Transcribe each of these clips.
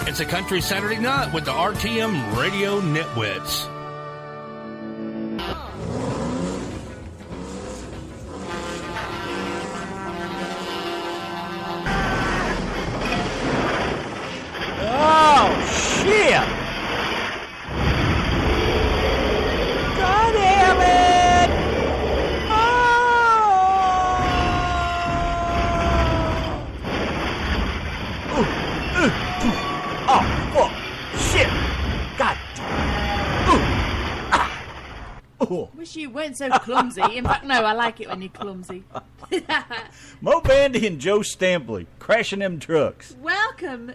It's a Country Saturday Night with the RTM Radio Nitwits. Oh, shit! God damn it! Oh, fuck! Shit! God! Wish you weren't so clumsy. In fact, no, I like it when you're clumsy. Mo Bandy and Joe Stampley crashing them trucks. Welcome,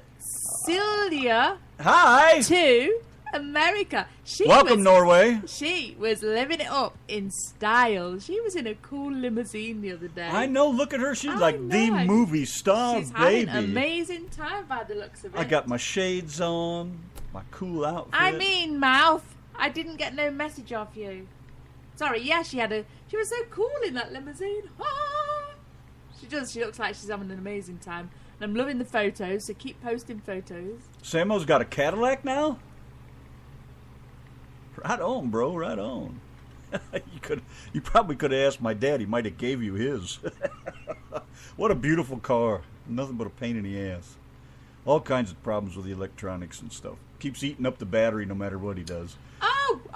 Celia, Hi! to America. Welcome, Norway. She was living it up in style. She was in a cool limousine the other day. I know, look at her. She's I like the know. movie star, She's baby. having an amazing time by the looks of it. I got my shades on, my cool outfit. I mean, mouth. I didn't get no message off you. Sorry, yeah, she was so cool in that limousine. Ah! She does. She looks like she's having an amazing time. And I'm loving the photos, so keep posting photos. Samo's got a Cadillac now? Right on, bro, right on. You probably could have asked my dad. He might have gave you his. What a beautiful car. Nothing but a pain in the ass. All kinds of problems with the electronics and stuff. Keeps eating up the battery no matter what he does.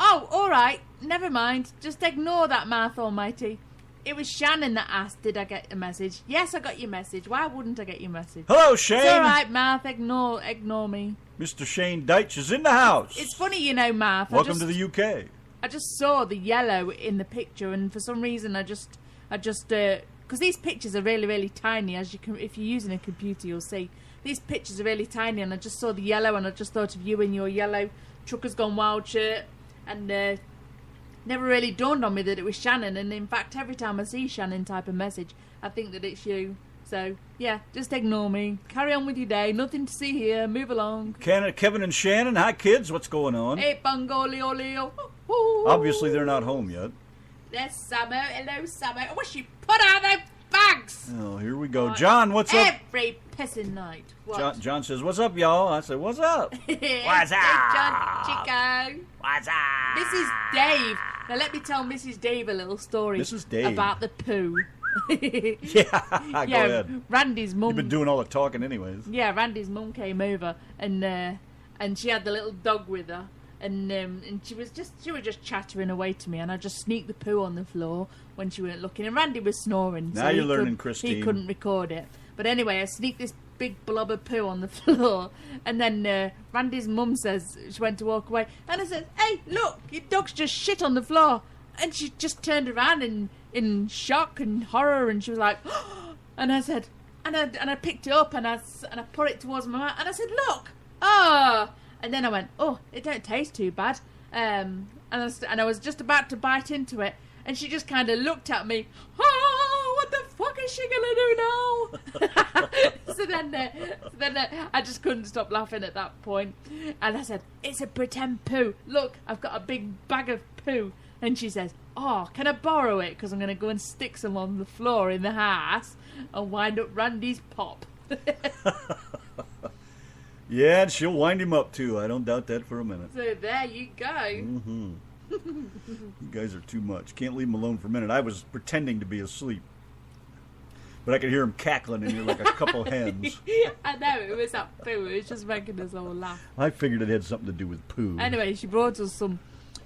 Oh, all right. Never mind. Just ignore that, mouth almighty. It was Shannon that asked, did I get a message? Yes, I got your message. Why wouldn't I get your message? Hello, Shane. It's all right, mouth. Ignore me. Mr. Shane Deitch is in the house. It's funny, you know, mouth. Welcome to the UK. I just saw the yellow in the picture, and for some reason, I just, because these pictures are really, really tiny. As you can, if you're using a computer, you'll see these pictures are really tiny, and I just saw the yellow, and I just thought of you in your yellow Truckers Gone Wild shirt, and never really dawned on me that it was Shannon. And in fact, every time I see Shannon type a message, I think that it's you. So yeah, just ignore me. Carry on with your day. Nothing to see here. Move along. Kevin and Shannon, hi kids. What's going on? Hey, Bungo, Leo, Leo. Obviously, they're not home yet. There's Summer. Hello, Summer. I wish you put out those bags. Oh, here we go. John, what's up? Every pissing night. What? John says, what's up, y'all? I said, what's up? What's up? John Chico. What's up? Mrs. Dave. Now let me tell Mrs. Dave a little story. Mrs. Dave. About the poo. Yeah, go ahead. Randy's mum. You've been doing all the talking anyways. Yeah, Randy's mum came over and she had the little dog with her. And she was just chattering away to me, and I just sneaked the poo on the floor when she weren't looking. And Randy was snoring. Now you're learning, Christine. He couldn't record it. But anyway, I sneaked this big blob of poo on the floor, and then Randy's mum says she went to walk away, and I said, "Hey, look, your dog's just shit on the floor." And she just turned around in shock and horror, and she was like, oh! And I said, and I picked it up and I put it towards my mouth, and I said, "Look, oh." And then I went, "Oh, it don't taste too bad." And I was just about to bite into it, and she just kind of looked at me. Oh, what the fuck is she gonna do now? so then I just couldn't stop laughing at that point, and I said, "It's a pretend poo. Look, I've got a big bag of poo." And she says, "Oh, can I borrow it? Because I'm gonna go and stick some on the floor in the house and wind up Randy's pop." Yeah, and she'll wind him up, too. I don't doubt that for a minute. So there you go. Mm-hmm. You guys are too much. Can't leave him alone for a minute. I was pretending to be asleep. But I could hear him cackling in here like a couple hens. I know, it was that poo. It was just making us all laugh. I figured it had something to do with poo. Anyway, she brought us some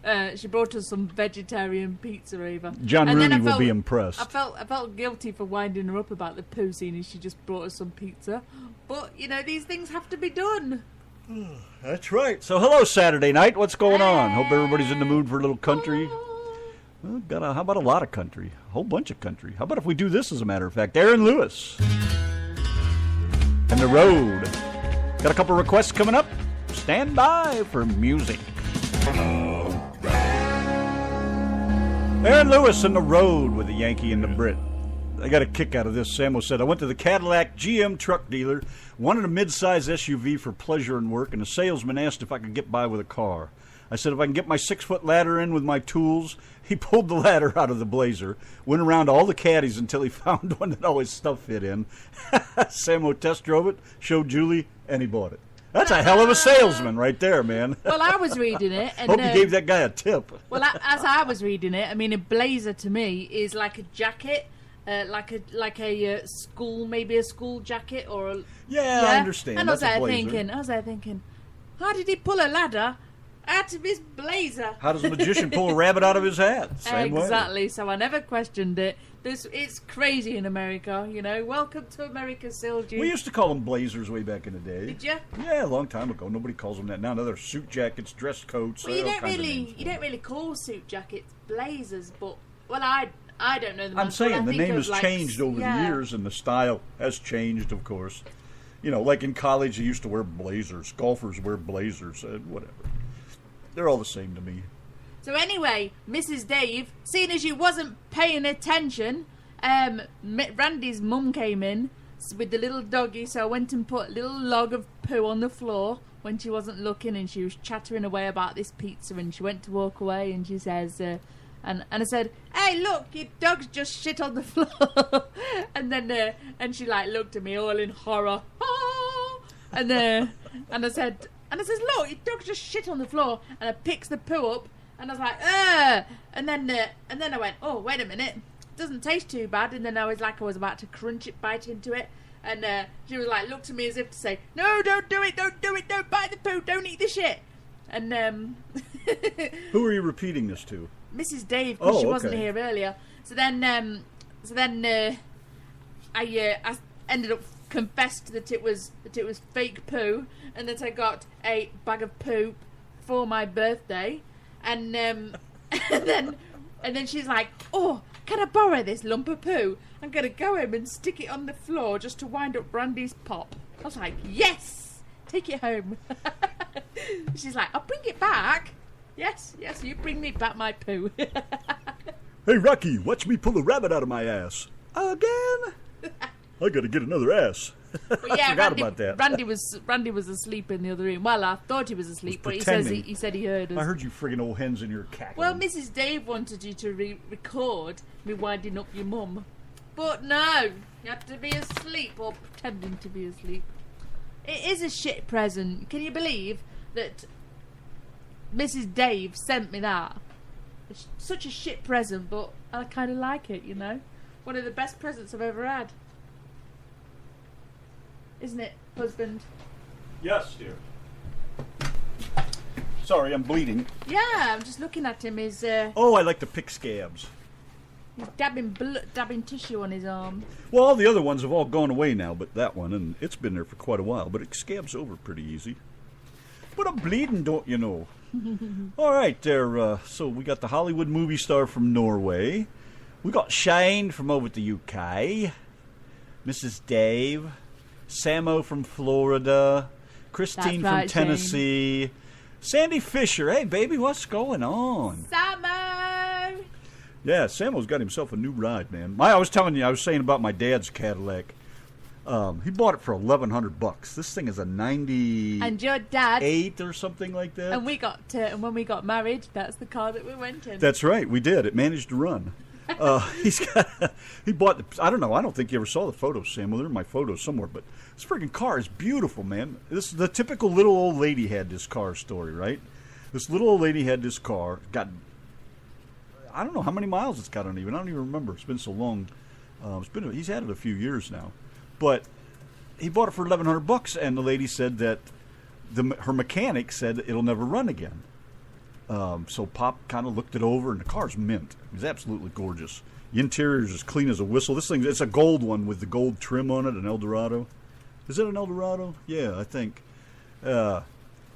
vegetarian pizza over. John Rooney will be impressed. I felt guilty for winding her up about the poo scene, and she just brought us some pizza. But, you know, these things have to be done. That's right. So, hello, Saturday night. What's going on? Hope everybody's in the mood for a little country. Well, how about a lot of country? A whole bunch of country. How about if we do this, as a matter of fact? Aaron Lewis. And The Road. Got a couple requests coming up. Stand by for music. Aaron Lewis and The Road with the Yankee and the Brit. I got a kick out of this. Samo said, I went to the Cadillac GM truck dealer, wanted a mid-size SUV for pleasure and work, and the salesman asked if I could get by with a car. I said if I can get my 6-foot ladder in with my tools. He pulled the ladder out of the Blazer, went around all the caddies until he found one that all his stuff fit in. Samo test drove it, showed Julie, and he bought it. That's a hell of a salesman right there, man. Well, I was reading it, and Hope you gave that guy a tip. well, as I was reading it, I mean, a blazer to me is like a jacket, like a school, maybe a school jacket or a I understand. And That's I a was blazer. there thinking, how did he pull a ladder out of his blazer? How does a magician pull a rabbit out of his hat? Same way. Exactly. So I never questioned it. It's crazy in America, you know. Welcome to America, Silgy. We used to call them blazers way back in the day. Did you? Yeah, a long time ago. Nobody calls them that now. Now they're suit jackets, dress coats. Well, you all don't kinds of really names. call suit jackets blazers, but I don't know the. I'm saying the name has changed over the years, and the style has changed, of course. You know, like in college, they used to wear blazers. Golfers wear blazers. Whatever. They're all the same to me. So anyway, Mrs. Dave, seeing as you wasn't paying attention, Randy's mum came in with the little doggy, so I went and put a little log of poo on the floor when she wasn't looking, and she was chattering away about this pizza, and she went to walk away, and she says, and I said, "Hey, look, your dog's just shit on the floor," and then and she like looked at me all in horror, and I said, "Look, your dog's just shit on the floor," and I picked the poo up. And I was like, and then I went, oh, wait a minute, doesn't taste too bad. And then I was about to crunch it, bite into it, and she was like, looked at me as if to say, no, don't do it, don't bite the poo, don't eat the shit. And Who are you repeating this to? Mrs. Dave, because she wasn't okay. here earlier. So then I ended up confessed that it was fake poo, and that I got a bag of poo for my birthday. And then she's like, oh, can I borrow this lump of poo? I'm going to go home and stick it on the floor just to wind up Brandy's pop. I was like, yes, take it home. She's like, I'll bring it back. Yes, you bring me back my poo. Hey, Rocky, watch me pull a rabbit out of my ass. Again? I got to get another ass. But yeah, I forgot about that. Randy was asleep in the other room. Well, I thought he was asleep, but he said he heard us. I heard you friggin' old hens in your cackling. Well, Mrs. Dave wanted you to record me winding up your mum, but no, you had to be asleep or pretending to be asleep. It is a shit present. Can you believe that Mrs. Dave sent me that? It's such a shit present, but I kind of like it, you know. One of the best presents I've ever had. Isn't it, husband? Yes, dear. Sorry, I'm bleeding. Yeah, I'm just looking at him. He's Oh, I like to pick scabs. dabbing tissue on his arm. Well, all the other ones have all gone away now, but that one, and it's been there for quite a while, but it scabs over pretty easy. But I'm bleeding, don't you know? All right, there. So we got the Hollywood movie star from Norway. We got Shane from over at the UK. Mrs. Dave. Samo from Florida. Christine That's right, from Tennessee. Sandy Fisher. Hey, baby, what's going on? Samo! Yeah, Samo's got himself a new ride, man. I was saying about my dad's Cadillac. He bought it for $1,100. This thing is a 98 And your dad, or something like that. and when we got married, that's the car that we went in. That's right, we did. It managed to run. He bought I don't know. I don't think you ever saw the photos, Sam. Well, they're in my photos somewhere. But this freaking car is beautiful, man. This is the typical little old lady had this car story, right? This little old lady had this car. Got I don't know how many miles it's got on it. I don't even remember. It's been so long. He's had it a few years now. But he bought it for $1,100, and the lady said that her mechanic said it'll never run again. So Pop kind of looked it over, and the car's mint. It's absolutely gorgeous. The interior is as clean as a whistle. This thing, it's a gold one with the gold trim on it, an Eldorado. Is it an Eldorado? Yeah, I think. No,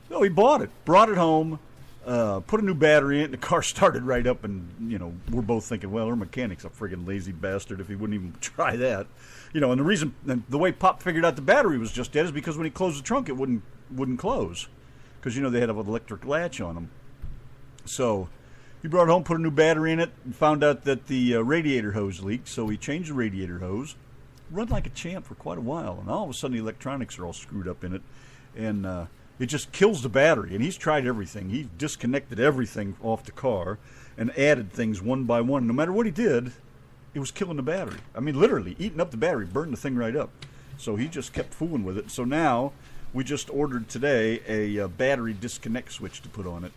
he bought it, brought it home, put a new battery in it, and the car started right up, and, we're both thinking, well, our mechanic's a friggin' lazy bastard if he wouldn't even try that. And the way Pop figured out the battery was just dead is because when he closed the trunk, it wouldn't close. Because, they had an electric latch on them. So he brought it home, put a new battery in it, and found out that the radiator hose leaked. So he changed the radiator hose, run like a champ for quite a while. And all of a sudden the electronics are all screwed up in it. And it just kills the battery. And he's tried everything. He disconnected everything off the car and added things one by one. No matter what he did, it was killing the battery. I mean, literally, eating up the battery, burned the thing right up. So he just kept fooling with it. So now we just ordered today a battery disconnect switch to put on it,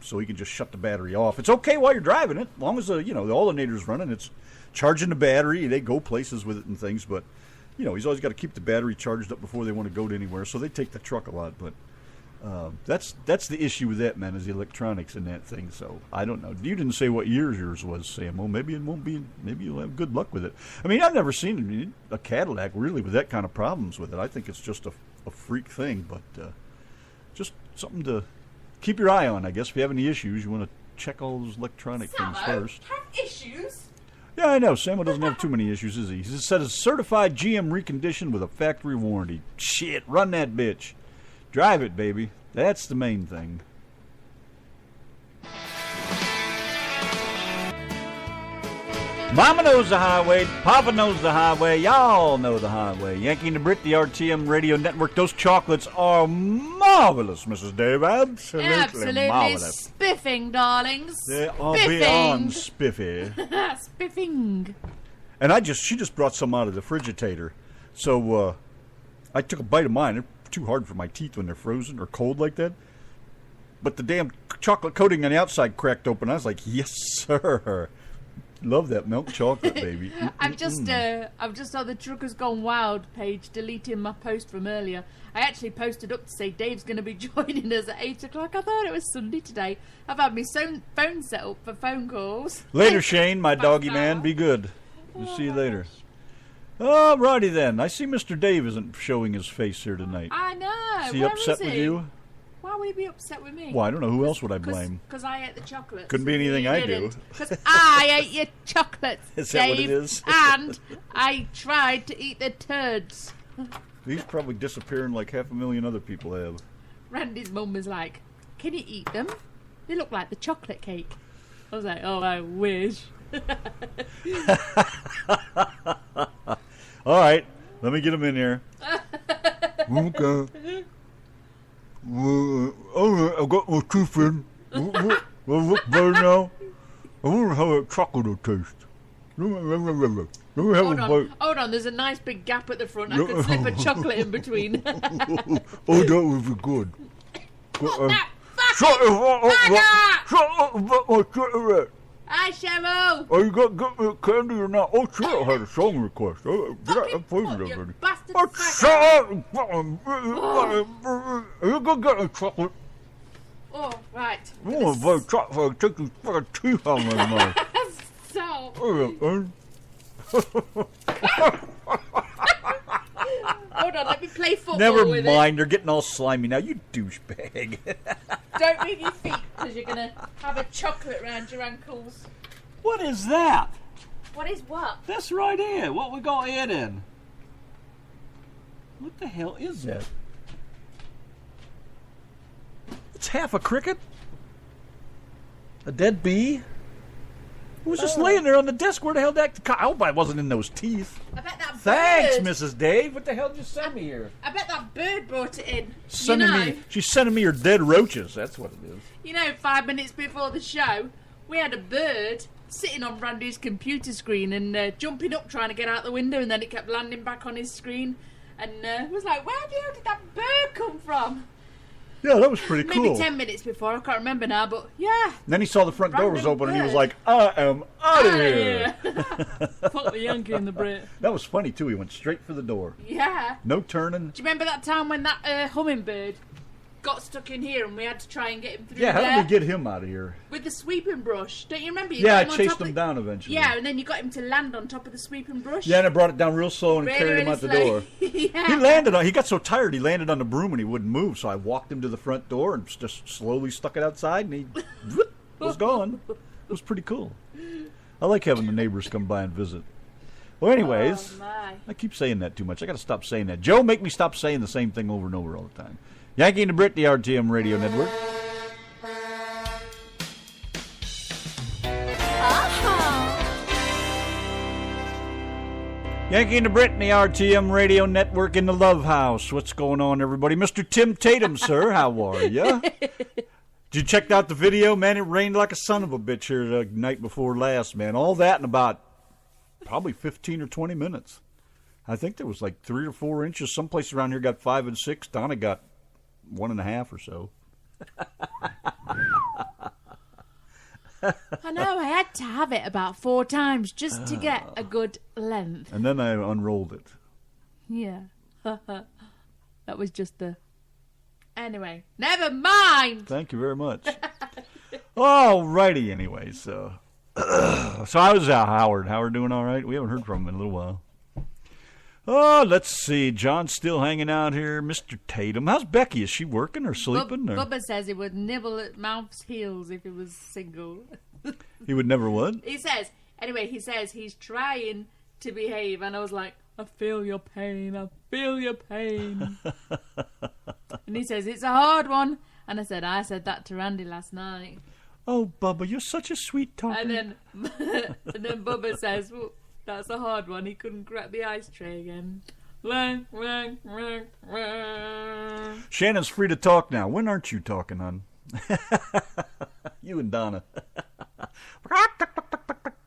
so he can just shut the battery off. It's okay while you're driving it, as long as the alternator's running. It's charging the battery. They go places with it and things, but he's always got to keep the battery charged up before they want to go to anywhere. So they take the truck a lot, but that's the issue with that, man, is the electronics in that thing. So I don't know. You didn't say what year yours was, Sam. Well, maybe it won't be. Maybe you'll have good luck with it. I mean, I've never seen a Cadillac really with that kind of problems with it. I think it's just a freak thing, but just something to keep your eye on, I guess. If you have any issues, you want to check all those electronic things first. Have issues? Yeah, I know. Samo doesn't have too many issues, is he? He said it's certified GM reconditioned with a factory warranty. Shit, run that bitch. Drive it, baby. That's the main thing. Mama knows the highway, Papa knows the highway, y'all know the highway. Yankee and the Brit, the RTM radio network. Those chocolates are marvelous, Mrs. Dave. Absolutely marvelous. Spiffing, darlings. They are beyond spiffy. Spiffing. And she just brought some out of the Frigitator. So I took a bite of mine. They're too hard for my teeth when they're frozen or cold like that. But the damn chocolate coating on the outside cracked open. I was like, yes, sir. Love that milk chocolate, baby. I've just on the Truckers Gone Wild page deleting my post from earlier. I actually posted up to say Dave's going to be joining us at 8 o'clock. I thought it was Sunday today. I've had my phone set up for phone calls. Later, Shane, my doggy man. Be good. We'll see you later. All righty then. I see Mr. Dave isn't showing his face here tonight. I know. Is he upset with you? Why would he be upset with me? Well, I don't know. Who else would I blame? Because I ate the chocolates. Couldn't be anything I do. Because I ate your chocolates, Is that Dave, what it is? And I tried to eat the turds. He's probably disappearing like 500,000 other people have. Randy's mum was like, can you eat them? They look like the chocolate cake. I was like, oh, I wish. All right. Let me get him in here. Okay. All right, I got my teeth in. Well, look better now. I wonder how that chocolate will taste. Let me have a bite. Hold on, there's a nice big gap at the front. I could slip a chocolate in between. Oh, that would be good. Shut Shut up, my cigarette. Hi, Cheryl. Are you going to get me a candy or not? Oh, Cheryl had a song request. I played it already. Bastard Shut up! Are you going to get a chocolate? Oh, right. Oh, my chocolate. Take these fucking teeth out of my mouth. So. Hold on, let me play football Never with mind, they're getting all slimy now. You douchebag. Don't move your feet, because you're going to have a chocolate round your ankles. What is that? What is what? That's right here. What we got here then? What the hell is that? It's half a cricket? A dead bee? It was just laying there on the desk. Where the hell did that... I hope I wasn't in those teeth. I bet that bird... Thanks, Mrs. Dave. What the hell did you send me here? I bet that bird brought it in. She's sending me her dead roaches. That's what it is. 5 minutes before the show, we had a bird sitting on Randy's computer screen and jumping up trying to get out the window, and then it kept landing back on his screen. And was like, where the hell did that bird come from? Yeah, that was pretty cool. Maybe 10 minutes before, I can't remember now, but yeah. And then he saw the front door was open and he was like, I am out of here. Fuck the Yanki and the Brit. That was funny too. He went straight for the door. Yeah. No turning. Do you remember that time when that hummingbird got stuck in here and we had to try and get him through Yeah, how there? did we get him out of here? With the sweeping brush. Don't you remember? Yeah, I chased him down eventually. Yeah, and then you got him to land on top of the sweeping brush. Yeah, and I brought it down real slow and carried him out the door. Yeah. He got so tired he landed on the broom and he wouldn't move, so I walked him to the front door and just slowly stuck it outside and he was gone. It was pretty cool. I like having the neighbors come by and visit. Well, anyways, I keep saying that too much. I got to stop saying that. Joe, make me stop saying the same thing over and over all the time. Yankee and the Brit, the RTM radio network. Yankee and the Brit and the RTM radio network in the Love House. What's going on, everybody? Mr. Tim Tatum, sir, how are ya? Did you check out the video? Man, it rained like a son of a bitch here the night before last, man. All that in about probably 15 or 20 minutes. I think there was like 3 or 4 inches. Some places around here got 5 and 6. Donna got 1.5 or so. I know, I had to have it about 4 times just to get a good length. And then I unrolled it. Yeah. That was just the... Anyway, never mind! Thank you very much. All righty, anyway. So I was Howard. Howard doing all right? We haven't heard from him in a little while. Oh, let's see. John's still hanging out here. Mr. Tatum. How's Becky? Is she working or sleeping? Bubba says he would nibble at Mouth's heels if he was single. He would never what? He says he's trying to behave, and I was like, I feel your pain. I feel your pain. And he says, it's a hard one. And I said that to Randy last night. Oh, Bubba, you're such a sweet talker. And then Bubba says, well, that's a hard one. He couldn't crack the ice tray again. Shannon's free to talk now. When aren't you talking, hon? You and Donna.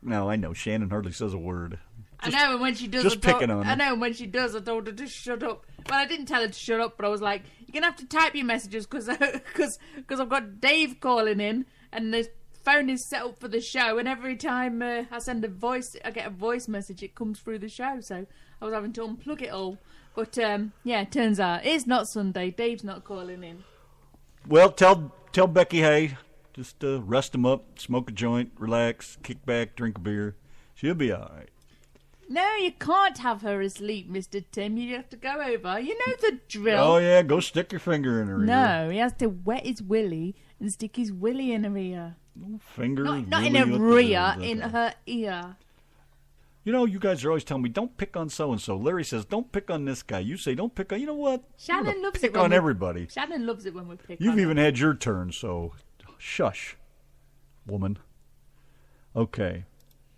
No, I know. Shannon hardly says a word. I know, and when she does, just picking on her. I know, and when she does, I told her to shut up. Well, I didn't tell her to shut up, but I was like, you're going to have to type your messages because I've got Dave calling in, and the phone is set up for the show, and every time I get a voice message, it comes through the show, so I was having to unplug it all. But, yeah, it turns out it's not Sunday. Dave's not calling in. Well, tell Becky, hey, just rest him up, smoke a joint, relax, kick back, drink a beer. She'll be all right. No, you can't have her asleep, Mr. Tim. You have to go over. You know the drill. Oh, yeah, go stick your finger in her ear. No, he has to wet his willy and stick his willy in her ear. Finger, not in her ear, in her ear. You know, you guys are always telling me, don't pick on so-and-so. Larry says, don't pick on this guy. You say, don't pick on... You know what? Shannon loves pick it when on everybody. Shannon loves it when we pick on You've even her. had your turn, so shush, woman. Okay,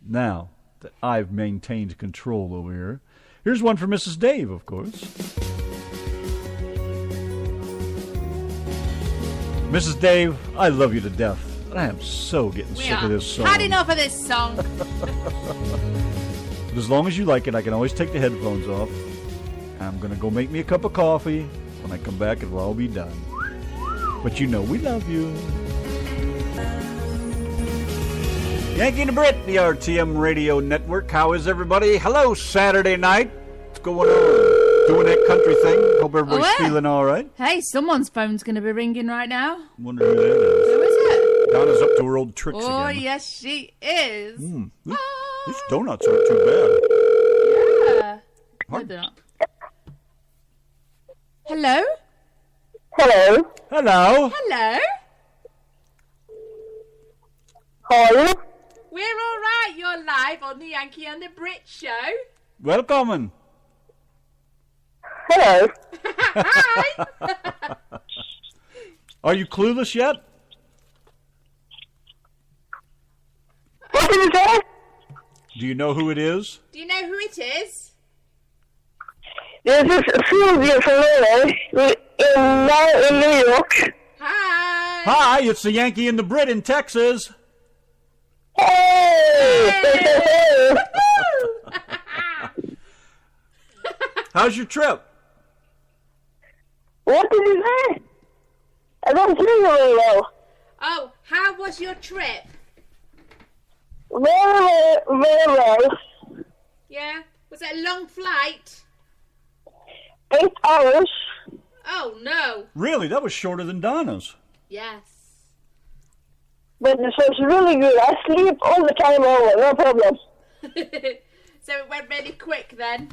now that I've maintained control over here, here's one for Mrs. Dave, of course. Mrs. Dave, I love you to death. I am so getting sick of this song. Had enough of this song. But as long as you like it, I can always take the headphones off. I'm going to go make me a cup of coffee. When I come back, it'll all be done. But you know we love you. Yanki and the Brit, the RTM Radio Network. How is everybody? Hello, Saturday night. What's going on? Doing that country thing. Hope everybody's feeling all right. Hey, someone's phone's going to be ringing right now. Wonder who that is. Who is it? Donna's up to her old tricks again. Oh, yes, she is. These donuts aren't too bad. Yeah. No, they're not. Hello? Hello. Hello. Hello? How are you? We're all right. You're live on the Yankee and the Brit show. Welcome. Hello. Hi. Are you clueless yet? What did you say? Do you know who it is? Do you know who it is? This is Sylvia from in New York. Hi. Hi, it's the Yankee and the Brit in Texas. Hey! How's your trip? What did you say? I don't hear you very well. Oh, how was your trip? Very well. Yeah? Was it a long flight? 8 hours. Oh, no. Really? That was shorter than Donna's. Yes. But this was really good. I sleep all the time over, no problem. So it went really quick then?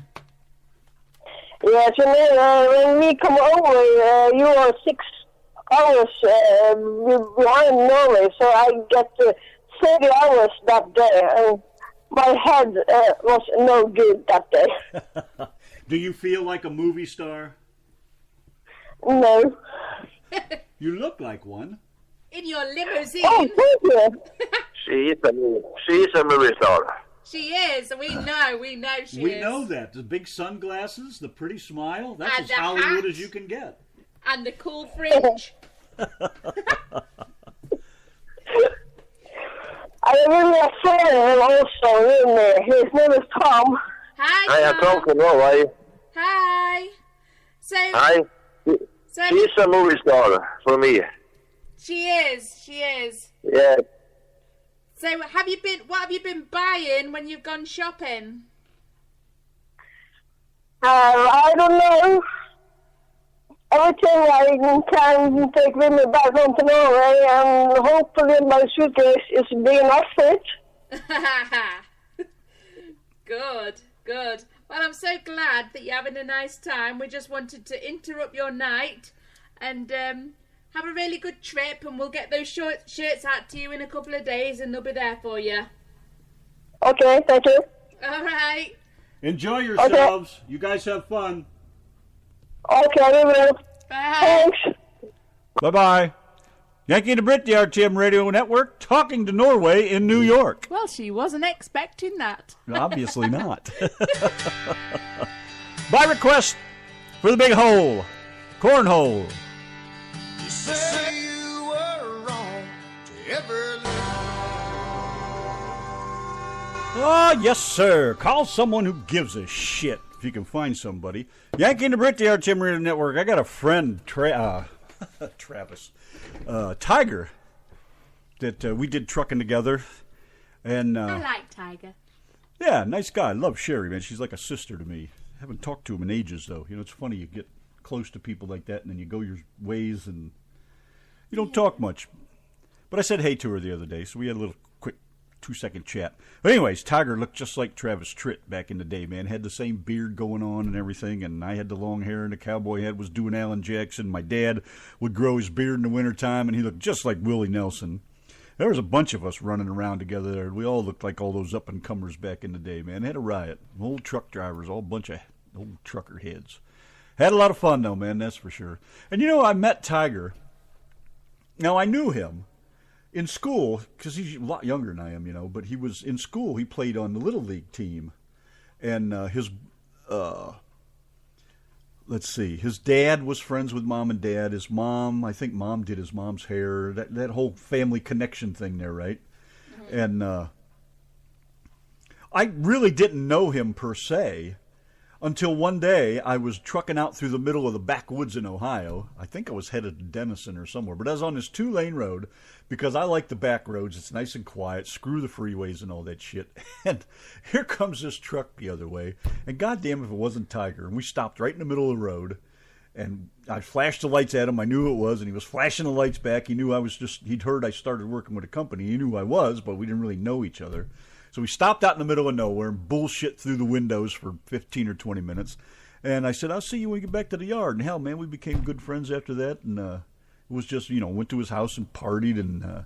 Yes, and then when we come over, you are 6 hours behind Norway, so I get 30 hours that day, and my head was no good that day. Do you feel like a movie star? No. You look like one. In your limousine. Oh, thank you. She's a movie star. She is. We know she is. We know that. The big sunglasses, the pretty smile, that's And as the Hollywood hat. as you can get. And the cool fringe. I have a friend also in there. His name is Tom. Hi, I Tom. talk to Norway. Hi. So, Hi. so She's a movie star for me. she is. Yeah. So, what have you been buying when you've gone shopping? I don't know. Everything I can take with me back home to Norway, and hopefully my suitcase is big enough for it. Good. Well, I'm so glad that you're having a nice time. We just wanted to interrupt your night and have a really good trip, and we'll get those shirts out to you in a couple of days, and they'll be there for you. Okay, thank you. All right. Enjoy yourselves. You guys have fun. Okay, we will. Bye. Thanks. Bye-bye. Yankee and the Brit, the RTM Radio Network, talking to Norway in New York. Well, she wasn't expecting that. Obviously not. By request for the big hole, cornhole. You say you were wrong to ever leave. Ah, yes, sir. Call someone who gives a shit if you can find somebody. Yankee and the Brit, the RTM Radio Network. I got a friend, Travis, Tiger, that we did trucking together. And I like Tiger. yeah, nice guy. I love Sherry, man. She's like a sister to me. Haven't talked to him in ages, though. You know, it's funny. You get close to people like that, and then you go your ways, and you don't talk much. But I said hey to her the other day, so we had a little quick 2-second chat. But anyways, Tiger looked just like Travis Tritt back in the day, man. Had the same beard going on and everything, and I had the long hair, and the cowboy hat was doing Alan Jackson. My dad would grow his beard in the wintertime, and he looked just like Willie Nelson. There was a bunch of us running around together there. We all looked like all those up-and-comers back in the day, man. They had a riot. Old truck drivers, all bunch of old trucker heads. Had a lot of fun, though, man, that's for sure. And, you know, I met Tiger. Now, I knew him in school, because he's a lot younger than I am, you know, but he was in school. He played on the Little League team. And his dad was friends with mom and dad. His mom, I think mom did his mom's hair. That whole family connection thing there, right? Mm-hmm. And I really didn't know him per se until one day I was trucking out through the middle of the backwoods in Ohio. I think I was headed to Denison or somewhere, but I was on this 2-lane road because I like the back roads. It's nice and quiet. Screw the freeways and all that shit. And here comes this truck the other way, and goddamn if it wasn't Tiger. And we stopped right in the middle of the road, and I flashed the lights at him. I knew who it was, and he was flashing the lights back. He knew he'd heard I started working with a company. He knew who I was, but we didn't really know each other. So we stopped out in the middle of nowhere and bullshit through the windows for 15 or 20 minutes. And I said, I'll see you when we get back to the yard. And hell, man, we became good friends after that. And it was just, you know, went to his house and partied and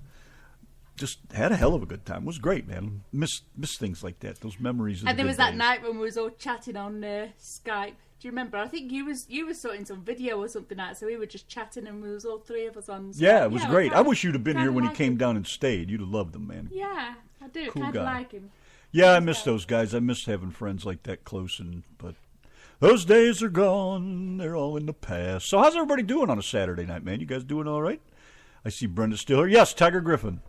just had a hell of a good time. It was great, man. Miss things like that, those memories. And there was that night when we was all chatting on Skype. Do you remember? I think you was sorting some video or something out, so we were just chatting and we was all three of us on Skype. Yeah, it was great. I wish you'd have been here when he came down and stayed. You'd have loved him, man. Yeah, I do. Cool Kind guy. of like him. Yeah, I miss those guys. I miss having friends like that close, but those days are gone. They're all in the past. So how's everybody doing on a Saturday night, man? You guys doing all right? I see Brenda still here. Yes, Tiger Griffin.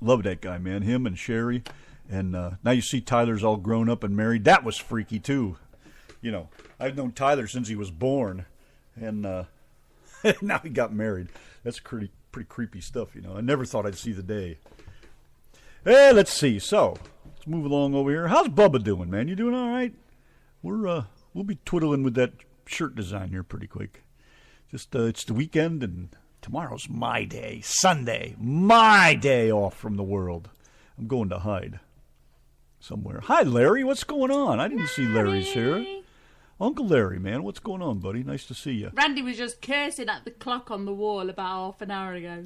Love that guy, man. Him and Sherry. And now you see Tyler's all grown up and married. That was freaky, too. You know, I've known Tyler since he was born. And now he got married. That's pretty creepy stuff, you know. I never thought I'd see the day. Hey, let's see. So, let's move along over here. How's Bubba doing, man? You doing all right? We'll be twiddling with that shirt design here pretty quick. Just it's the weekend, and tomorrow's my day, Sunday, my day off from the world. I'm going to hide somewhere. Hi, Larry. What's going on? I didn't see Larry's here. Uncle Larry, man, what's going on, buddy? Nice to see you. Randy was just cursing at the clock on the wall about half an hour ago.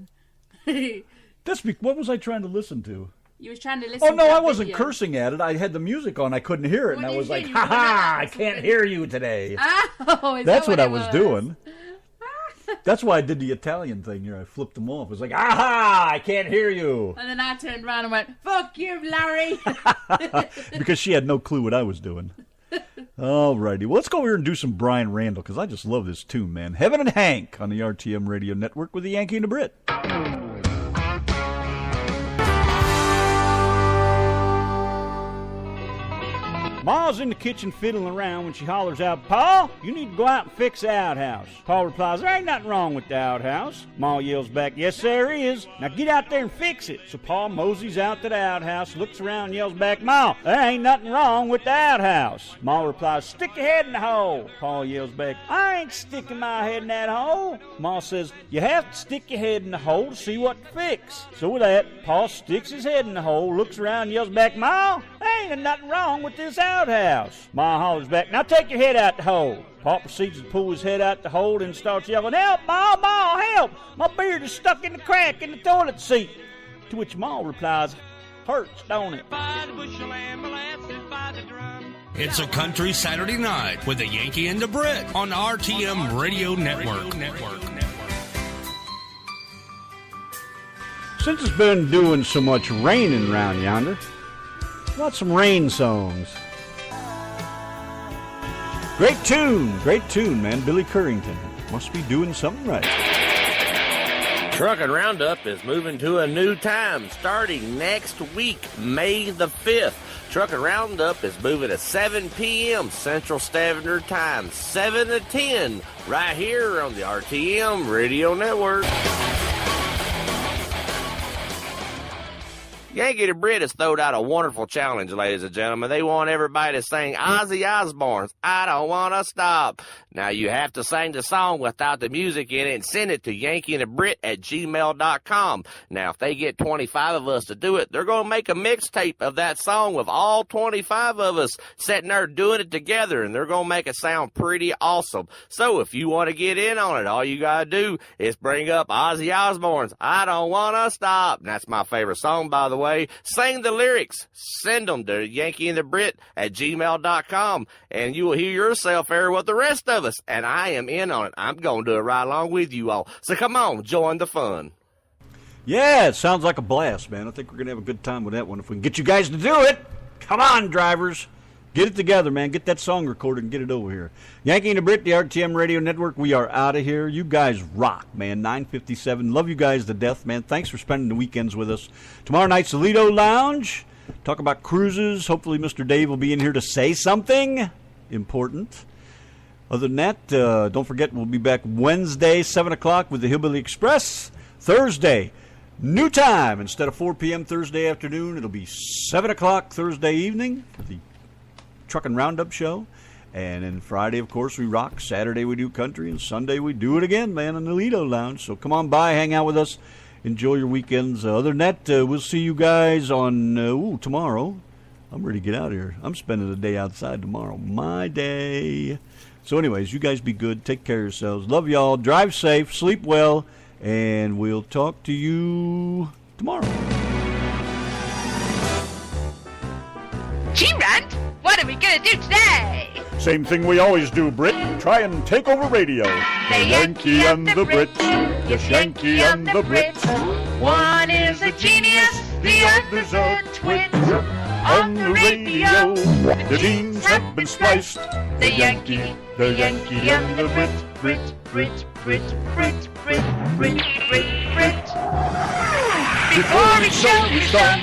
What was I trying to listen to? You was trying to listen. Oh no, to I wasn't video. cursing at it. I had the music on. I couldn't hear it, and I was like, you? "Ha ha! I can't hear you today." Oh, is That's that what I it was doing. That's why I did the Italian thing here. I flipped them off. It was like, "Aha! I can't hear you." And then I turned around and went, "Fuck you, Larry!" Because she had no clue what I was doing. Alrighty, well, let's go over here and do some Brian Randall, because I just love this tune, man. Heaven and Hank on the RTM Radio Network with the Yankee and the Brit. Ma's in the kitchen fiddling around when she hollers out, "Pa, you need to go out and fix the outhouse." Pa replies, "There ain't nothing wrong with the outhouse." Ma yells back, "Yes, there is. Now get out there and fix it." So Pa moseys out to the outhouse, looks around and yells back, "Ma, there ain't nothing wrong with the outhouse." Ma replies, "Stick your head in the hole." Pa yells back, "I ain't sticking my head in that hole." Ma says, "You have to stick your head in the hole to see what to fix." So with that, Pa sticks his head in the hole, looks around and yells back, "Ma, there ain't nothing wrong with this outhouse." Ma hollers back, "Now take your head out the hole." Pa proceeds to pull his head out the hole and starts yelling, "Help, Ma, Ma, help! My beard is stuck in the crack in the toilet seat." To which Ma replies, "Hurts, don't it?" It's a country Saturday night with the Yankee and the Brit on the RTM Radio Network. Since it's been doing so much raining around yonder, got some rain songs. Great tune, man. Billy Currington must be doing something right. Truckin' Roundup is moving to a new time starting next week, May the 5th. Truckin' Roundup is moving to 7 p.m. Central Standard Time, 7 to 10, right here on the RTM Radio Network. Yankee the Brit has thrown out a wonderful challenge, ladies and gentlemen. They want everybody to sing Ozzy Osbourne's "I Don't Wanna Stop." Now, you have to sing the song without the music in it and send it to yankeeandthebrit@gmail.com. Now, if they get 25 of us to do it, they're going to make a mixtape of that song with all 25 of us sitting there doing it together, and they're going to make it sound pretty awesome. So, if you want to get in on it, all you got to do is bring up Ozzy Osbourne's "I Don't Wanna Stop." And that's my favorite song, by the way. Sing the lyrics. Send them to yankeeandthebrit@gmail.com, and you will hear yourself there with the rest of us. And I am in on it. I'm going to do it right along with you all. So come on, join the fun. Yeah, it sounds like a blast, man. I think we're going to have a good time with that one if we can get you guys to do it. Come on, drivers. Get it together, man. Get that song recorded and get it over here. Yankee and the Brit, the RTM Radio Network, we are out of here. You guys rock, man. 9:57. Love you guys to death, man. Thanks for spending the weekends with us. Tomorrow night's the Lido Lounge. Talk about cruises. Hopefully Mr. Dave will be in here to say something important. Other than that, don't forget, we'll be back Wednesday, 7 o'clock with the Hillbilly Express. Thursday, new time. Instead of 4 p.m. Thursday afternoon, it'll be 7 o'clock Thursday evening for the Truckin' Roundup show. And then Friday, of course, we rock. Saturday, we do country. And Sunday, we do it again, man, in the Lido Lounge. So come on by, hang out with us. Enjoy your weekends. Other than that, we'll see you guys on tomorrow. I'm ready to get out of here. I'm spending the day outside tomorrow. My day. So anyways, you guys be good. Take care of yourselves. Love y'all. Drive safe. Sleep well. And we'll talk to you tomorrow. Gee, Rand, what are we going to do today? Same thing we always do, Brit. Try and take over radio. The Yankee and the Brit. Yes, Yankee and the Brit. One is a genius, the other's a twit. On the radio, the genes have been spliced. The Yankee and the Brit. Brit, Brit, Brit, Brit, Brit, Brit, Brit, Brit. Before the show is done,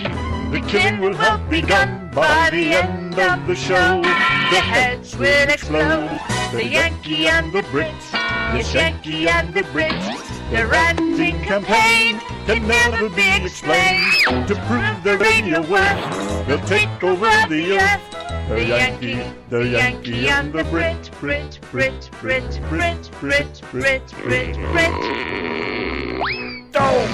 the killing will have begun. By the end of the show, the heads will explode. The Yankee and the Brit. Yes, Yankee and the Brit. Their ranting campaign can never be explained. To prove their radio worth, they'll take over the earth. The Yankee and the Brit. Brit, Brit, Brit, Brit, Brit, Brit, Brit, Brit. Oh!